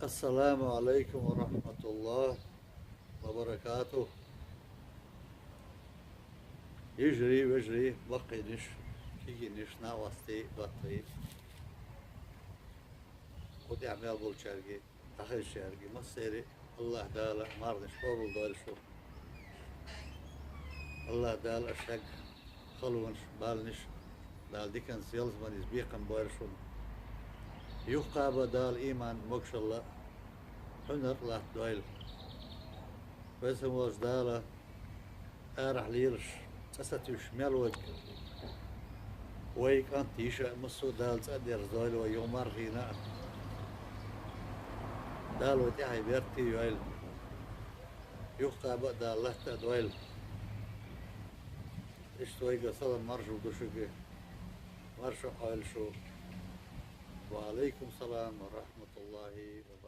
السلام عليكم ورحمة الله وبركاته. يجري ويجري بقي نش كي نش ناوستي بطي ودي عمال بول شارقي أخي شارقي مصيري الله دالا مارنش قبل دار شو الله دال أشق خلونش بالنش دال ديكن سيلز من يزبيقن بارشون يقابل دال إيمان مكش الله حنر لا دويل بس هو دالا أرح ليرش أستوش ملوك ويك أنت يشاء مصو دال تقدر دويل ويومر فينا دال وتحي بيرتي يويل يقابل دال لا تدويل اشتوي قصد مرجو دوشك مرشو حال شو وعليكم السلام ورحمة الله وبركاته.